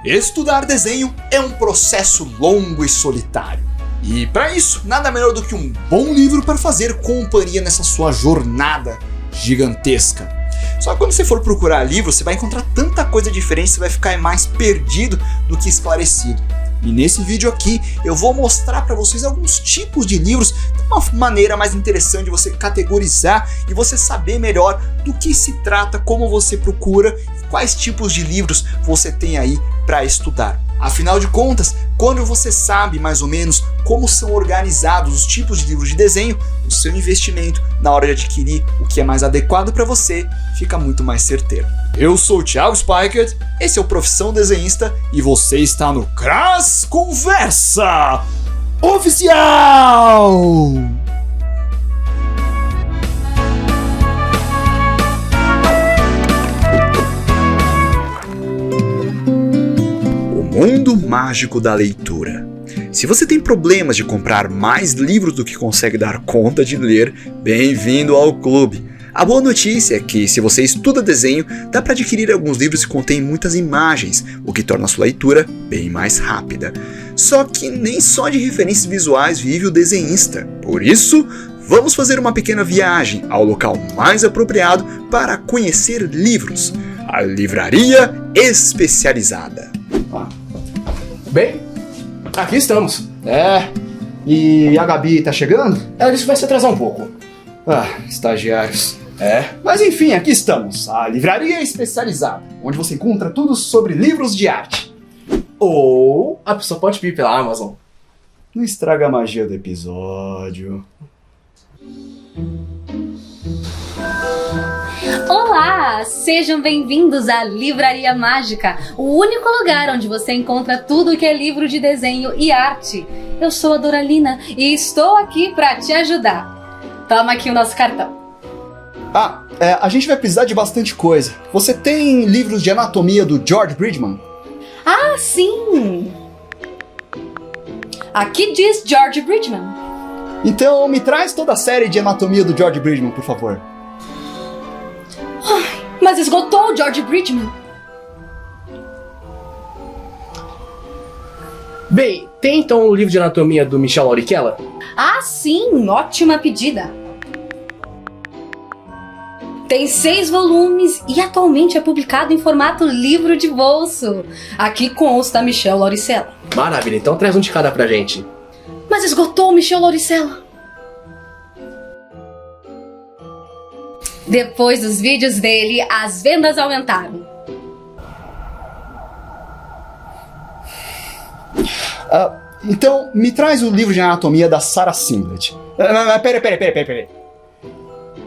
Estudar desenho é um processo longo e solitário. E para isso, nada melhor do que um bom livro para fazer companhia nessa sua jornada gigantesca. Só que quando você for procurar livro, você vai encontrar tanta coisa diferente, você vai ficar mais perdido do que esclarecido. E nesse vídeo aqui eu vou mostrar para vocês alguns tipos de livros de uma maneira mais interessante de você categorizar e você saber melhor do que se trata, como você procura e quais tipos de livros você tem aí para estudar. Afinal de contas, quando você sabe mais ou menos como são organizados os tipos de livros de desenho, o seu investimento na hora de adquirir o que é mais adequado para você fica muito mais certeiro. Eu sou o Thiago Spikert, esse é o Profissão Desenhista e você está no Crass Conversa Oficial! Mundo mágico da leitura. Se você tem problemas de comprar mais livros do que consegue dar conta de ler, bem-vindo ao clube. A boa notícia é que, se você estuda desenho, dá para adquirir alguns livros que contêm muitas imagens, o que torna a sua leitura bem mais rápida. Só que nem só de referências visuais vive o desenhista. Por isso, vamos fazer uma pequena viagem ao local mais apropriado para conhecer livros: a Livraria Especializada. Bem, aqui estamos. E a Gabi tá chegando? Ela disse que vai se atrasar um pouco. Estagiários. Mas enfim, aqui estamos, a Livraria Especializada, onde você encontra tudo sobre livros de arte. Ou a pessoa pode pedir pela Amazon. Não estraga a magia do episódio. Olá! Sejam bem-vindos à Livraria Mágica, o único lugar onde você encontra tudo o que é livro de desenho e arte. Eu sou a Doralina e estou aqui para te ajudar. Toma aqui o nosso cartão. A gente vai precisar de bastante coisa. Você tem livros de anatomia do George Bridgman? Ah, sim! Aqui diz George Bridgman. Então me traz toda a série de anatomia do George Bridgman, por favor. Mas esgotou o George Bridgman. Bem, tem então o livro de anatomia do Michel Laurichella? Ah, sim! Ótima pedida! Tem 6 volumes e atualmente é publicado em formato livro de bolso. Aqui consta Michel Laurichella. Maravilha, então traz um de cada pra gente. Mas esgotou o Michel Laurichella. Depois dos vídeos dele, as vendas aumentaram. Então, me traz o livro de anatomia da Sarah Singlet. Peraí.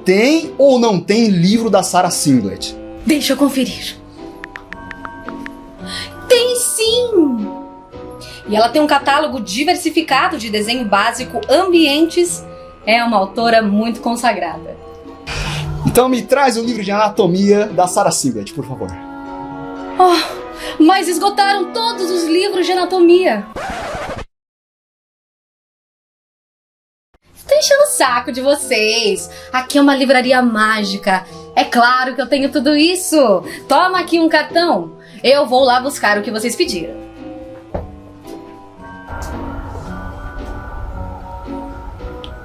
Tem ou não tem livro da Sarah Singlet? Deixa eu conferir. Tem sim! E ela tem um catálogo diversificado de desenho básico, ambientes. É uma autora muito consagrada. Então me traz o livro de anatomia da Sarah Singlet, por favor. Mas esgotaram todos os livros de anatomia. Estou enchendo o saco de vocês. Aqui é uma livraria mágica. É claro que eu tenho tudo isso. Toma aqui um cartão. Eu vou lá buscar o que vocês pediram.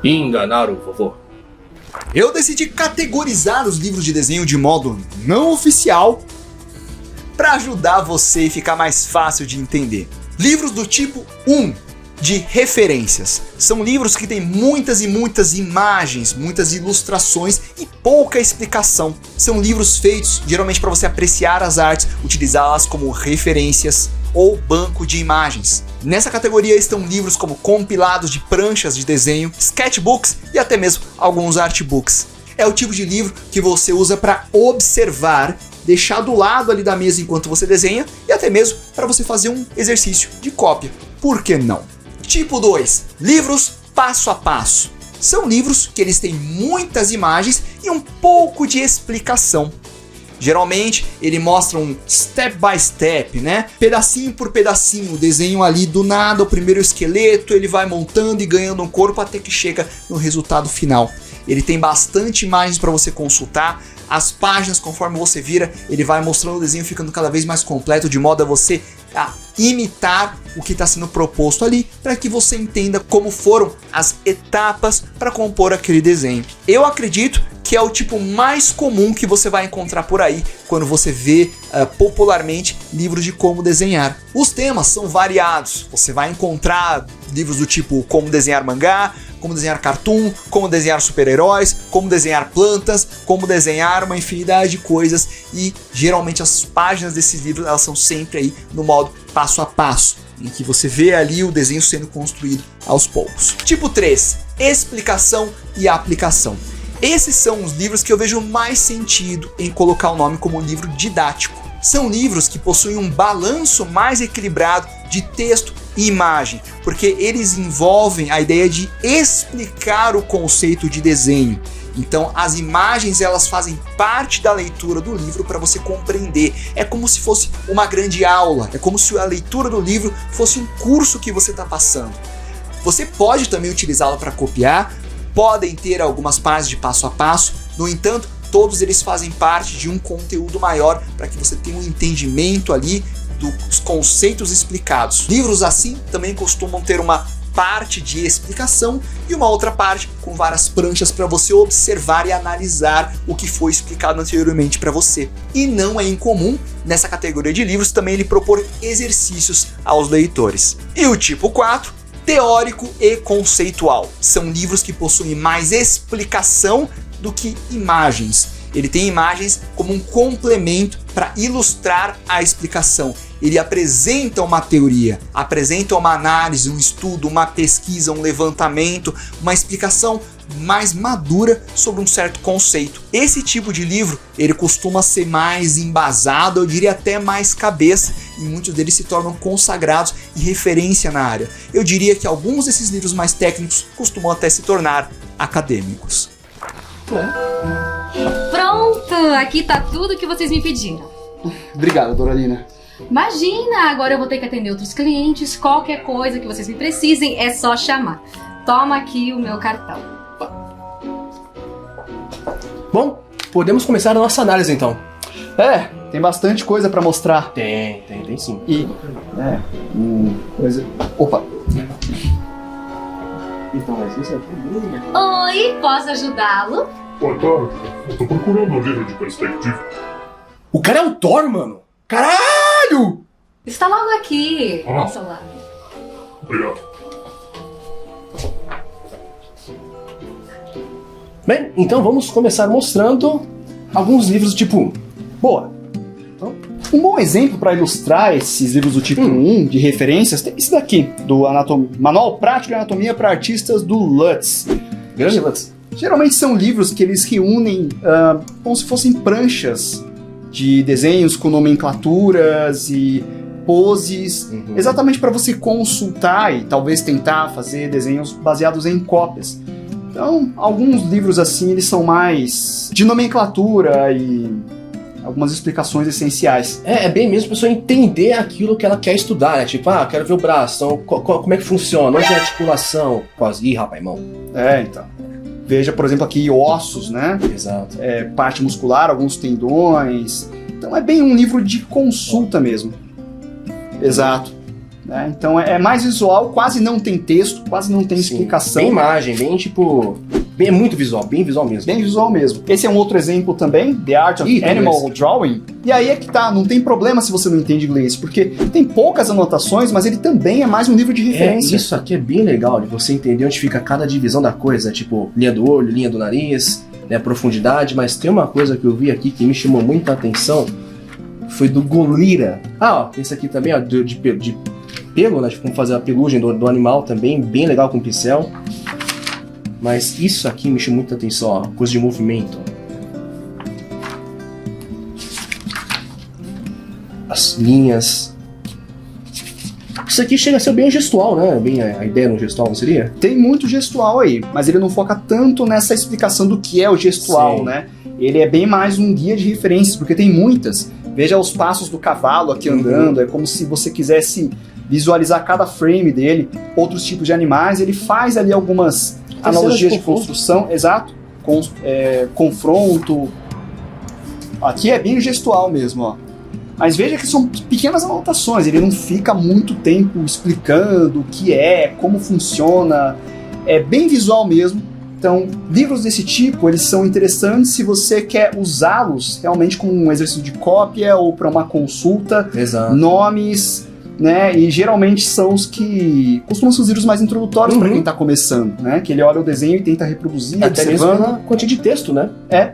Enganaram o vovô. Eu decidi categorizar os livros de desenho de modo não oficial para ajudar você e ficar mais fácil de entender. Livros do tipo 1, de referências. São livros que têm muitas e muitas imagens, muitas ilustrações e pouca explicação. São livros feitos geralmente para você apreciar as artes, utilizá-las como referências ou banco de imagens. Nessa categoria estão livros como compilados de pranchas de desenho, sketchbooks e até mesmo alguns artbooks. É o tipo de livro que você usa para observar, deixar do lado ali da mesa enquanto você desenha e até mesmo para você fazer um exercício de cópia. Por que não? Tipo 2, livros passo a passo. São livros que eles têm muitas imagens e um pouco de explicação. Geralmente ele mostra um step by step, né? Pedacinho por pedacinho, o desenho ali do nada, o primeiro esqueleto, ele vai montando e ganhando um corpo até que chega no resultado final. Ele tem bastante imagens para você consultar, as páginas, conforme você vira, ele vai mostrando o desenho ficando cada vez mais completo, de modo a você imitar o que está sendo proposto ali, para que você entenda como foram as etapas para compor aquele desenho. Eu acredito que é o tipo mais comum que você vai encontrar por aí quando você vê popularmente livros de como desenhar. Os temas são variados, você vai encontrar livros do tipo como desenhar mangá, como desenhar cartoon, como desenhar super-heróis, como desenhar plantas, como desenhar uma infinidade de coisas, e geralmente as páginas desses livros elas são sempre aí no modo passo a passo, em que você vê ali o desenho sendo construído aos poucos. Tipo 3, explicação e aplicação. Esses são os livros que eu vejo mais sentido em colocar o nome como livro didático. São livros que possuem um balanço mais equilibrado de texto e imagem, porque eles envolvem a ideia de explicar o conceito de desenho. Então as imagens elas fazem parte da leitura do livro para você compreender. É como se fosse uma grande aula, é como se a leitura do livro fosse um curso que você está passando. Você pode também utilizá-lo para copiar, podem ter algumas páginas de passo a passo, no entanto, todos eles fazem parte de um conteúdo maior para que você tenha um entendimento ali dos conceitos explicados. Livros assim também costumam ter uma parte de explicação e uma outra parte com várias pranchas para você observar e analisar o que foi explicado anteriormente para você. E não é incomum nessa categoria de livros também ele propor exercícios aos leitores. E o tipo 4, teórico e conceitual. São livros que possuem mais explicação do que imagens. Ele tem imagens como um complemento para ilustrar a explicação. Ele apresenta uma teoria, apresenta uma análise, um estudo, uma pesquisa, um levantamento, uma explicação mais madura sobre um certo conceito. Esse tipo de livro, ele costuma ser mais embasado, eu diria até mais cabeça, e muitos deles se tornam consagrados e referência na área. Eu diria que alguns desses livros mais técnicos costumam até se tornar acadêmicos. Pronto, aqui tá tudo que vocês me pediram. Obrigado, Doralina. Imagina, agora eu vou ter que atender outros clientes, qualquer coisa que vocês me precisem é só chamar. Toma aqui o meu cartão. Bom, podemos começar a nossa análise então. Tem bastante coisa pra mostrar. Tem sim. E, coisa... Opa! Então, mas isso aqui Oi, posso ajudá-lo? Boa tarde. Eu tô procurando um livro de perspectiva. O cara é o Thor, mano! Caralho! Está logo aqui. Ah. Vamos lá. Obrigado. Bem, então vamos começar mostrando alguns livros do tipo 1. Boa! Então, um bom exemplo para ilustrar esses livros do tipo 1 de referências tem esse daqui, do Manual Prático de Anatomia para Artistas do Lutz. Grande Lutz. Geralmente são livros que eles reúnem como se fossem pranchas de desenhos com nomenclaturas e poses, exatamente para você consultar e talvez tentar fazer desenhos baseados em cópias. Então, alguns livros assim, eles são mais de nomenclatura e algumas explicações essenciais. É bem mesmo a pessoa entender aquilo que ela quer estudar, né? Tipo, quero ver o braço, então como é que funciona, onde é a articulação? Quase, rapaz, irmão. Então. Veja, por exemplo, aqui ossos, né? Exato. Parte muscular, alguns tendões. Então é bem um livro de consulta mesmo. Exato. Então é mais visual, quase não tem texto, quase não tem explicação. Bem imagem, bem tipo... É muito visual, bem visual mesmo. Bem visual mesmo. Esse é um outro exemplo também, The Art of Animal Drawing. E aí é que tá, não tem problema se você não entende inglês, porque tem poucas anotações, mas ele também é mais um livro de referência. Isso aqui é bem legal, de você entender onde fica cada divisão da coisa, tipo linha do olho, linha do nariz, né, profundidade, mas tem uma coisa que eu vi aqui que me chamou muita atenção, foi do Golira. Esse aqui também, de pelo, né, tipo como fazer a pelugem do animal também, bem legal com pincel. Mas isso aqui me chamou muita atenção, coisa de movimento. As linhas. Isso aqui chega a ser bem gestual, né? Bem a ideia no gestual, não seria? Tem muito gestual aí, mas ele não foca tanto nessa explicação do que é o gestual, né? Ele é bem mais um guia de referências, porque tem muitas. Veja os passos do cavalo aqui andando, é como se você quisesse visualizar cada frame dele, outros tipos de animais, ele faz ali algumas analogias de construção, exato, confronto, Aqui é bem gestual mesmo, ó. Mas veja que são pequenas anotações, ele não fica muito tempo explicando o que é, como funciona, é bem visual mesmo. Então, livros desse tipo, eles são interessantes se você quer usá-los realmente como um exercício de cópia ou para uma consulta, Exato. nomes, né? E geralmente são os que costumam ser os livros mais introdutórios para quem está começando, né? Que ele olha o desenho e tenta reproduzir, Até mesmo observando. pela quantia de texto, né? É.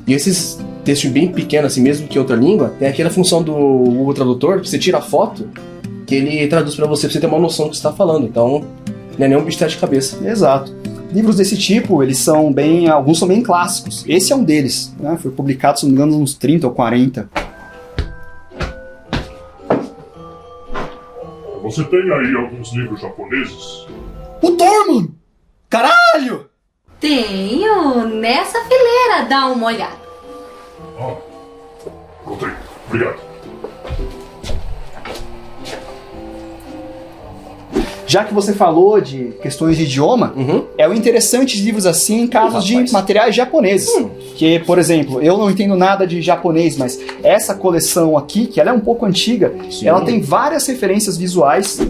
E esses textos bem pequenos, assim, mesmo que em outra língua, tem aquela função do Google Tradutor, que você tira a foto, que ele traduz pra você ter uma noção do que você tá falando. Então, não é nenhum bicho de cabeça. Exato. Livros desse tipo, eles são bem... Alguns são bem clássicos. Esse é um deles, né? Foi publicado, se não me engano, uns 30 ou 40. Você tem aí alguns livros japoneses? O Dorman! Caralho! Tenho nessa fileira, dá uma olhada. Ah, encontrei. Obrigado. Já que você falou de questões de idioma, é o interessante de livros assim em casos de materiais japoneses. Que, por exemplo, eu não entendo nada de japonês, mas essa coleção aqui, que ela é um pouco antiga, Sim. ela tem várias referências visuais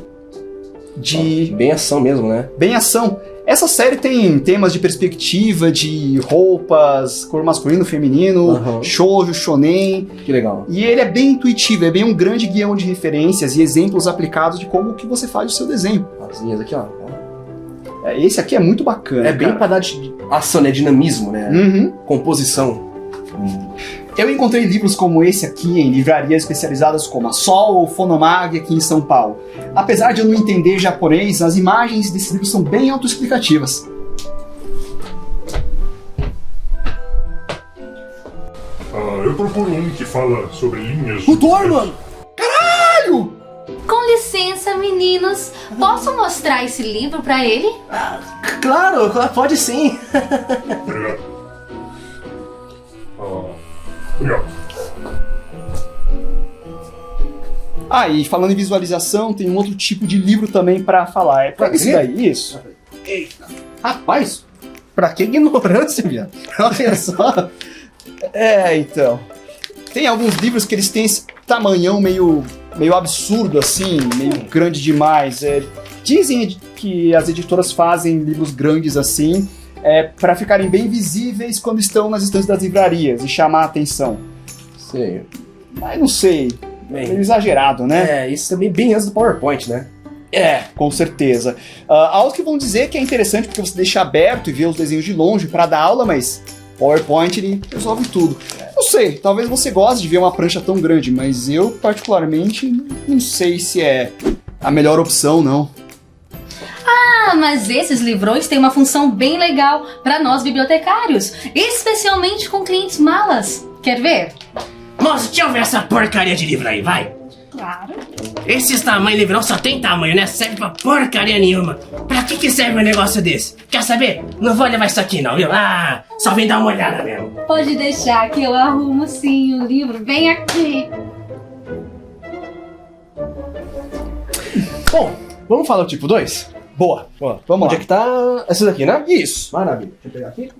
de... Bem ação mesmo, né? bem ação. Essa série tem temas de perspectiva, de roupas, cor masculino, feminino, shoujo, shonen. Que legal. E ele é bem intuitivo, é bem um grande guião de referências e exemplos aplicados de como que você faz o seu desenho. As linhas aqui, ó. Esse aqui é muito bacana. É bem cara. pra dar ação, né? Dinamismo, né? Uhum. Composição. Eu encontrei livros como esse aqui em livrarias especializadas como a Sol ou Fonomag aqui em São Paulo. Apesar de eu não entender japonês, as imagens desses livros são bem autoexplicativas. Eu procuro um que fala sobre linhas... O Dorman! Caralho! Com licença, meninos, posso mostrar esse livro pra ele? Claro, pode sim. Obrigado. Obrigado. Ah, e falando em visualização, tem um outro tipo de livro também pra falar. É pra esse daí, isso. Eita. Rapaz, pra que ignorância, viado? Olha só. Então. Tem alguns livros que eles têm esse tamanhão meio absurdo, assim, meio grande demais. Dizem que as editoras fazem livros grandes assim, para ficarem bem visíveis quando estão nas estantes das livrarias e chamar a atenção. Sei. Mas não sei, Bem, meio exagerado, né? isso também bem antes do PowerPoint, né? Com certeza. Há os que vão dizer que é interessante porque você deixa aberto e vê os desenhos de longe para dar aula, mas PowerPoint ele resolve tudo. Não sei, talvez você goste de ver uma prancha tão grande, mas eu particularmente não sei se é a melhor opção, não. Ah, mas esses livrões têm uma função bem legal para nós bibliotecários, especialmente com clientes malas. Quer ver? Moço, deixa eu ver essa porcaria de livro aí, vai. Claro. Esses tamanhos livrão só tem tamanho, né? Serve pra porcaria nenhuma. Pra que serve um negócio desse? Quer saber? Não vou levar isso aqui não, viu? Ah, só vem dar uma olhada mesmo. Pode deixar que eu arrumo sim o livro. Vem aqui. Bom, vamos falar do tipo 2? Boa, Boa. vamos Onde lá. é que tá? Essa daqui, né? Isso. Maravilha. Deixa eu pegar aqui.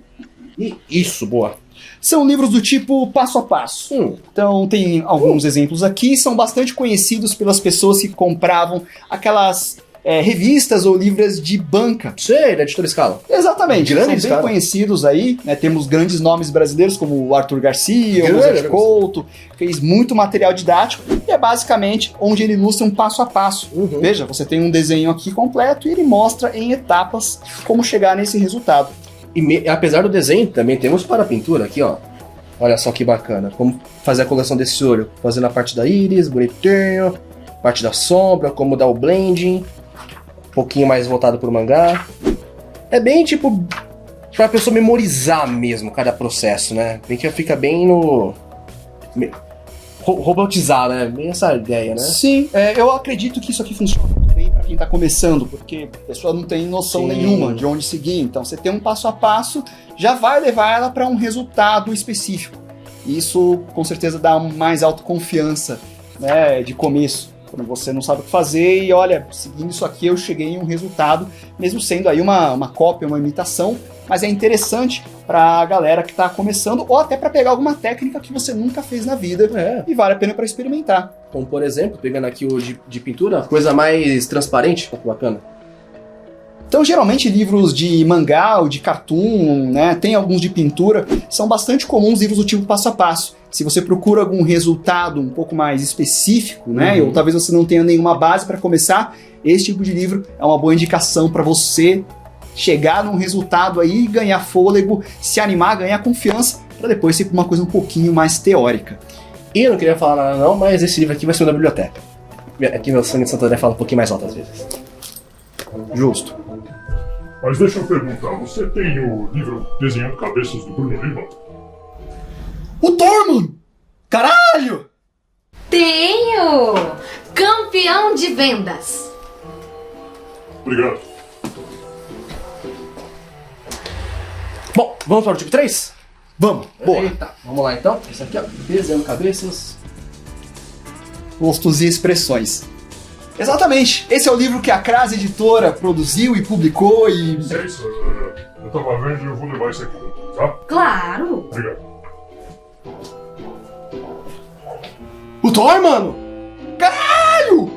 Isso, boa. São livros do tipo passo a passo. Então tem alguns exemplos aqui, são bastante conhecidos pelas pessoas que compravam aquelas revistas ou livros de banca. Sei, da editora Scala. Exatamente, Grandes, são bem cara. conhecidos aí, né? Temos grandes nomes brasileiros como o Arthur Garcia, o Grande, José Couto, fez muito material didático e é basicamente onde ele ilustra um passo a passo. Veja, você tem um desenho aqui completo e ele mostra em etapas como chegar nesse resultado. E apesar do desenho, também temos para a pintura aqui, ó. Olha só que bacana. Como fazer a coleção desse olho. Fazendo a parte da íris, bonitinho. Parte da sombra, como dar o blending. Um pouquinho mais voltado pro mangá. É bem tipo pra pessoa memorizar mesmo cada processo, né? Bem que fica bem no... robotizado, né? Bem essa ideia, né? Sim, eu acredito que isso aqui funciona muito bem para quem está começando, porque a pessoa não tem noção Sim. nenhuma de onde seguir. Então, você tem um passo a passo, já vai levar ela para um resultado específico. Isso, com certeza, dá mais autoconfiança, né, de começo. Quando você não sabe o que fazer e, olha, seguindo isso aqui, eu cheguei em um resultado, mesmo sendo aí uma cópia, uma imitação, mas é interessante pra galera que tá começando, ou até pra pegar alguma técnica que você nunca fez na vida e vale a pena pra experimentar. Como, por exemplo, pegando aqui o de pintura, coisa mais transparente, bacana. Então, geralmente, livros de mangá ou de cartoon, né, tem alguns de pintura, são bastante comuns livros do tipo passo a passo. Se você procura algum resultado um pouco mais específico, né, ou talvez você não tenha nenhuma base para começar, esse tipo de livro é uma boa indicação para você chegar num resultado aí, ganhar fôlego, se animar, ganhar confiança, para depois ir para uma coisa um pouquinho mais teórica. E eu não queria falar nada não, mas esse livro aqui vai ser da biblioteca. Aqui meu sangue de Santo André fala um pouquinho mais alto às vezes. Justo. Mas deixa eu perguntar, você tem o livro Desenhando Cabeças do Bruno Lima? O Thor! Caralho! Tenho! Campeão de vendas! Obrigado. Bom, vamos para o tipo 3? Vamos, boa. Eita, vamos lá então. Esse aqui, ó, Desenhando Cabeças. Rostos e expressões. Exatamente, esse é o livro que a Crase Editora produziu e publicou e... Licença, eu tava vendo e eu vou levar esse aqui, tá? Claro! Obrigado. O Thor, mano! Caralho!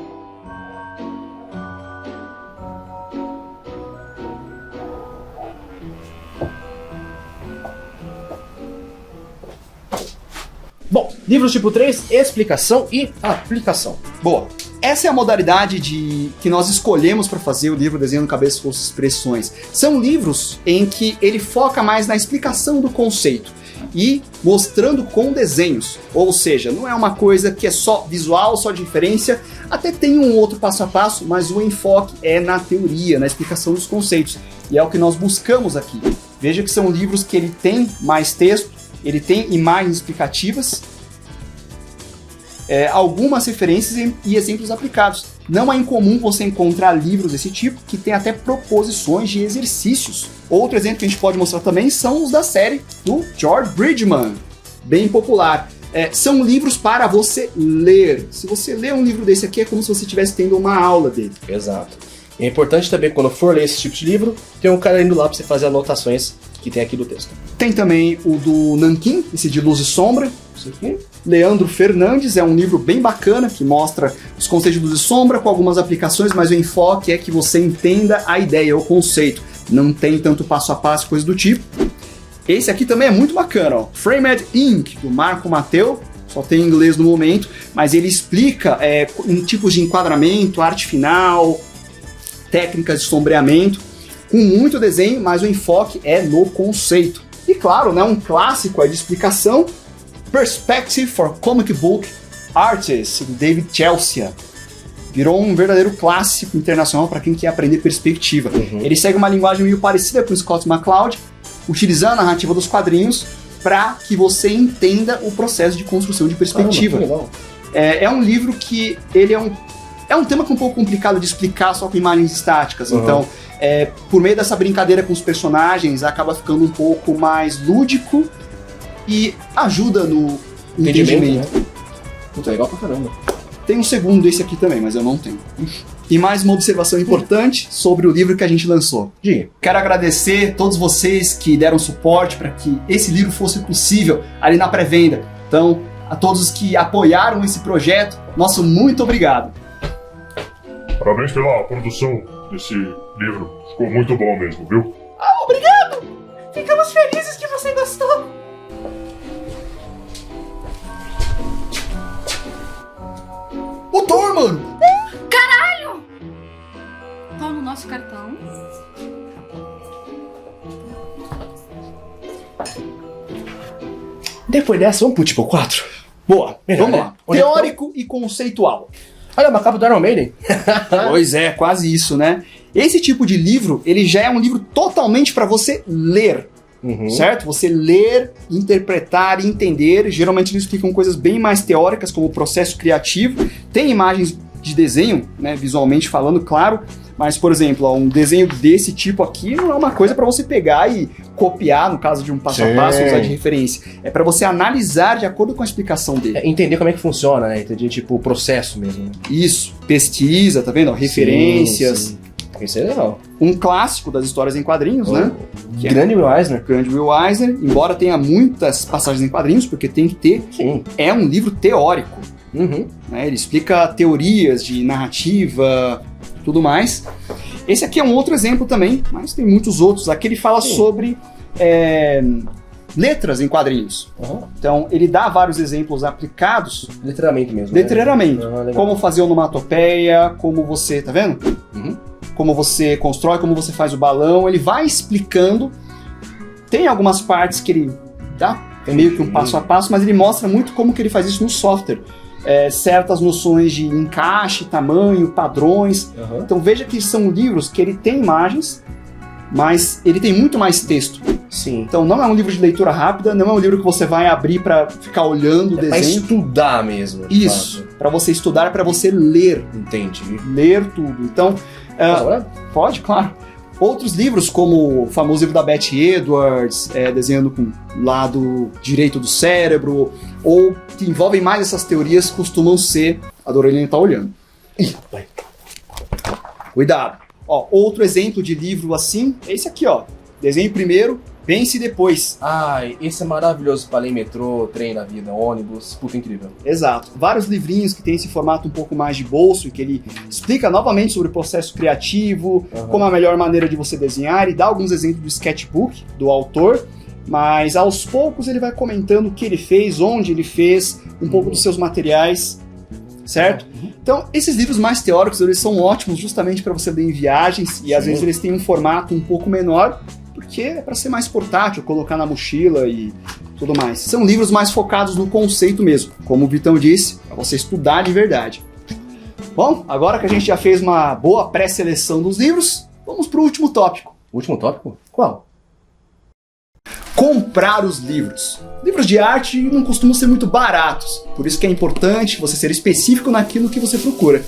Bom, livros tipo 3, explicação e aplicação. Boa. Essa é a modalidade que nós escolhemos para fazer o livro Desenhando Cabeças com Expressões. São livros em que ele foca mais na explicação do conceito e mostrando com desenhos. Ou seja, não é uma coisa que é só visual, só de referência, até tem um outro passo a passo, mas o enfoque é na teoria, na explicação dos conceitos. E é o que nós buscamos aqui. Veja que são livros que ele tem mais texto, ele tem imagens explicativas, algumas referências e exemplos aplicados. Não é incomum você encontrar livros desse tipo que tem até proposições de exercícios. Outro exemplo que a gente pode mostrar também são os da série do George Bridgman, bem popular. São livros para você ler. Se você ler um livro desse aqui, é como se você estivesse tendo uma aula dele. Exato. E é importante também, quando for ler esse tipo de livro, tem um caderno lá para você fazer anotações que tem aqui do texto. Tem também o do Nanquim, esse de Luz e Sombra. Isso aqui. Leandro Fernandes, é um livro bem bacana, que mostra os conceitos de luz e sombra com algumas aplicações, mas o enfoque é que você entenda a ideia, o conceito. Não tem tanto passo a passo, coisa do tipo. Esse aqui também é muito bacana, ó. Framed Inc., do Marco Mateu, só tem em inglês no momento, mas ele explica em tipos de enquadramento, arte final, técnicas de sombreamento, com muito desenho, mas o enfoque é no conceito. E claro, né, um clássico de explicação, Perspective for Comic Book Artists, do David Chelsea. Virou um verdadeiro clássico internacional para quem quer aprender perspectiva. Ele segue uma linguagem meio parecida com o Scott McCloud, utilizando a narrativa dos quadrinhos para que você entenda o processo de construção de perspectiva. Caramba, é um livro que ele é um tema que é um pouco complicado de explicar só com imagens estáticas. Então, por meio dessa brincadeira com os personagens, acaba ficando um pouco mais lúdico e ajuda no entendimento. Né? Puta, é legal pra caramba. Tem um segundo desse aqui também, mas eu não tenho. E mais uma observação importante sobre o livro que a gente lançou. Diga. Quero agradecer a todos vocês que deram suporte para que esse livro fosse possível ali na pré-venda. Então, a todos os que apoiaram esse projeto, nosso muito obrigado. Parabéns pela produção desse livro. Ficou muito bom mesmo, viu? Obrigado! Ficamos felizes que você gostou! O Thor, mano! Caralho! Toma o nosso cartão. Depois dessa, vamos pro tipo 4. Boa, Melhor, vamos né? lá. Onde é que Teórico e conceitual. Olha, uma capa do Iron Maiden. Pois é, quase isso, né? Esse tipo de livro, ele já é um livro totalmente para você ler. Certo? Você ler, interpretar e entender. Geralmente eles explicam coisas bem mais teóricas, como o processo criativo. Tem imagens de desenho, né, visualmente falando, claro. Mas, por exemplo, um desenho desse tipo aqui não é uma coisa para você pegar e copiar, no caso de um passo a passo, usar de referência. É para você analisar de acordo com a explicação dele. Entender como é que funciona, né? Entender, tipo, o processo mesmo. Né? Isso, pesquisa, tá vendo? Referências. Sim. Isso é legal. Um clássico das histórias em quadrinhos, né? Que é Grande Will Eisner. Grande Will Eisner, embora tenha muitas passagens em quadrinhos, porque tem que ter, Sim. é um livro teórico. Uhum. Né? Ele explica teorias de narrativa, tudo mais. Esse aqui é um outro exemplo também, mas tem muitos outros. Aqui ele fala sobre letras em quadrinhos. Uhum. Então, ele dá vários exemplos aplicados, Literalmente mesmo. Né? literalmente. Ah, legal. Como fazer onomatopeia, como você, tá vendo? Uhum. Como você constrói, como você faz o balão. Ele vai explicando. Tem algumas partes que ele dá meio que um passo a passo, mas ele mostra muito como que ele faz isso no software. Certas noções de encaixe, tamanho, padrões. Uhum. Então veja que são livros que ele tem imagens, mas ele tem muito mais texto. Sim. Então não é um livro de leitura rápida, não é um livro que você vai abrir para ficar olhando o É pra desenho. estudar mesmo. de Isso, fato. para você estudar, para você ler. Entendi. Ler tudo. Então, Posso falar? pode, claro. Outros livros, como o famoso livro da Beth Edwards, desenhando com o lado direito do cérebro, ou que envolvem mais essas teorias, costumam ser... A Doralina tá olhando. Ih, vai. Cuidado. Ó, outro exemplo de livro assim é esse aqui, ó. Desenhe primeiro, pense depois. Ai, esse é maravilhoso pra ler em metrô, trem na vida, ônibus. Puta, incrível. Exato. Vários livrinhos que tem esse formato um pouco mais de bolso, em que ele explica novamente sobre o processo criativo, Uhum. como a melhor maneira de você desenhar, e dá alguns exemplos do sketchbook do autor, mas aos poucos ele vai comentando o que ele fez, onde ele fez, um pouco dos seus materiais, certo? Então, esses livros mais teóricos, eles são ótimos justamente para você ler em viagens, e às Sim. vezes eles têm um formato um pouco menor, porque é para ser mais portátil, colocar na mochila e tudo mais. São livros mais focados no conceito mesmo, como o Vitão disse, para você estudar de verdade. Bom, agora que a gente já fez uma boa pré-seleção dos livros, vamos para o último tópico. Último tópico? Qual? Comprar os livros. Livros de arte não costumam ser muito baratos, por isso que é importante você ser específico naquilo que você procura.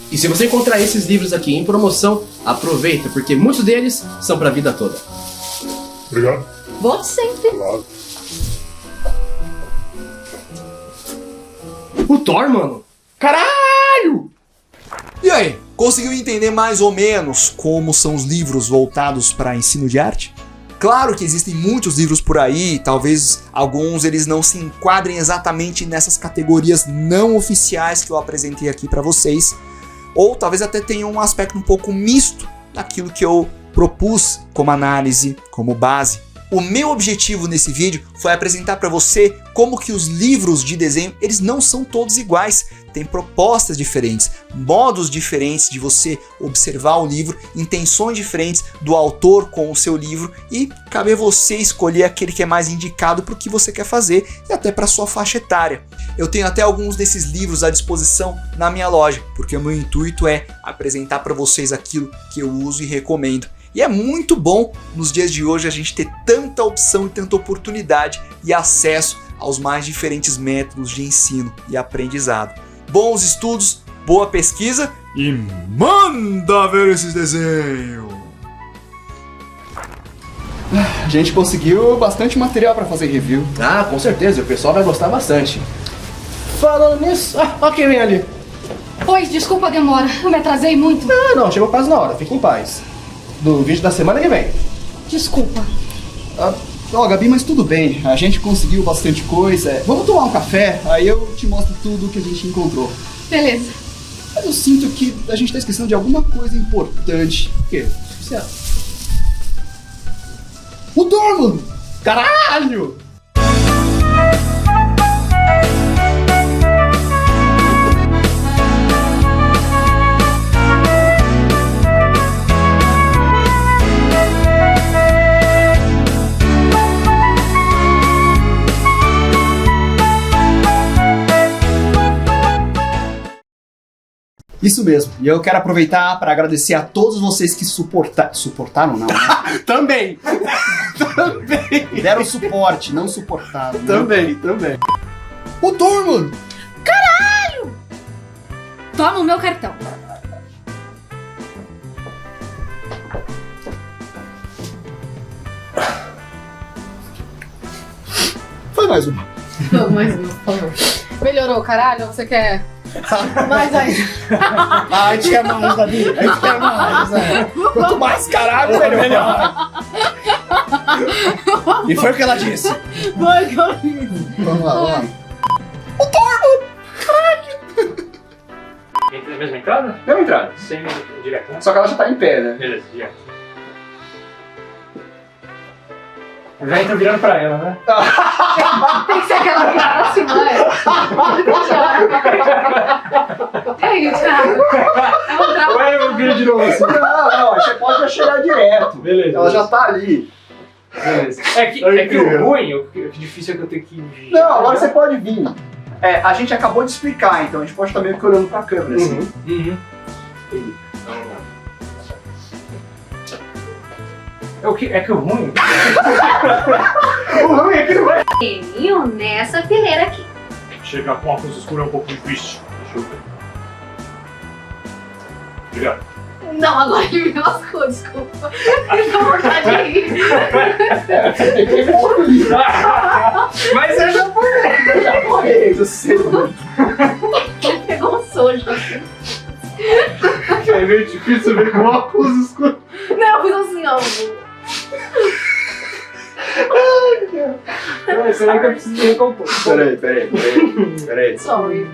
E se você encontrar esses livros aqui em promoção, aproveita, porque muitos deles são pra vida toda. Obrigado. Volte sempre. Claro. O Thor, mano. Caralho! E aí, conseguiu entender mais ou menos como são os livros voltados para ensino de arte? Claro que existem muitos livros por aí, talvez alguns eles não se enquadrem exatamente nessas categorias não oficiais que eu apresentei aqui para vocês, ou talvez até tenham um aspecto um pouco misto daquilo que eu propus como análise, como base. O meu objetivo nesse vídeo foi apresentar para você como que os livros de desenho, eles não são todos iguais, tem propostas diferentes, modos diferentes de você observar o livro, intenções diferentes do autor com o seu livro e cabe a você escolher aquele que é mais indicado para o que você quer fazer e até para a sua faixa etária. Eu tenho até alguns desses livros à disposição na minha loja, porque o meu intuito é apresentar para vocês aquilo que eu uso e recomendo. E é muito bom nos dias de hoje a gente ter tanta opção e tanta oportunidade e acesso aos mais diferentes métodos de ensino e aprendizado. Bons estudos, boa pesquisa e manda ver esses desenhos! A gente conseguiu bastante material para fazer review. Ah, com certeza, o pessoal vai gostar bastante. Falando nisso, ó quem vem ali. Oi, desculpa a demora. Eu me atrasei muito. Ah, não, chegou quase na hora, fique em paz. Do vídeo da semana que vem. Desculpa. Ó, Gabi, mas tudo bem, a gente conseguiu bastante coisa. Vamos tomar um café, aí eu te mostro tudo que a gente encontrou. Beleza. Mas eu sinto que a gente tá esquecendo de alguma coisa importante. O quê? O que você acha? O Dorman! Caralho! Isso mesmo. E eu quero aproveitar para agradecer a todos vocês que suportaram, não, né? Também! Também! Deram suporte, não suportaram. Né? Também. O Dorman! Toma o meu cartão. Foi mais uma. Não, mais uma, por favor. Melhorou, caralho? Ou você quer mais ainda? A gente quer mais, Davi. A gente quer mais, né? Quanto mais caralho, melhor. E foi o que ela disse. Vai, que eu fiz. Vamos lá. Entra na mesma entrada? Mesma entrada. Sem direto, né? Só que ela já tá em pé, né? Beleza, direto. Já entra virando pra ela, né? Tem que ser aquela virada assim, mãe. E aí, Thiago? É um trauma. Ué, eu viro de novo assim. Não, você pode já chegar direto. Beleza. Ela já tá ali. Beleza. É que o ruim, o que difícil é que eu tenho que... Não, agora você pode vir. A gente acabou de explicar, então a gente pode estar meio que olhando pra câmera, assim. Entendi. É que o ruim... O ruim é que não vai... Tenho nessa fileira aqui. Chegar com óculos escuros é um pouco difícil. Deixa eu ver. Obrigado. Não, agora ele me lascou, desculpa. Eu tô vontade de rir. Mas é japonês, eu sei. Ele pegou um sojo. É meio difícil ver com óculos escuros. Não, eu fiz assim, ó. Será que eu preciso me recompor? Peraí. Sorry.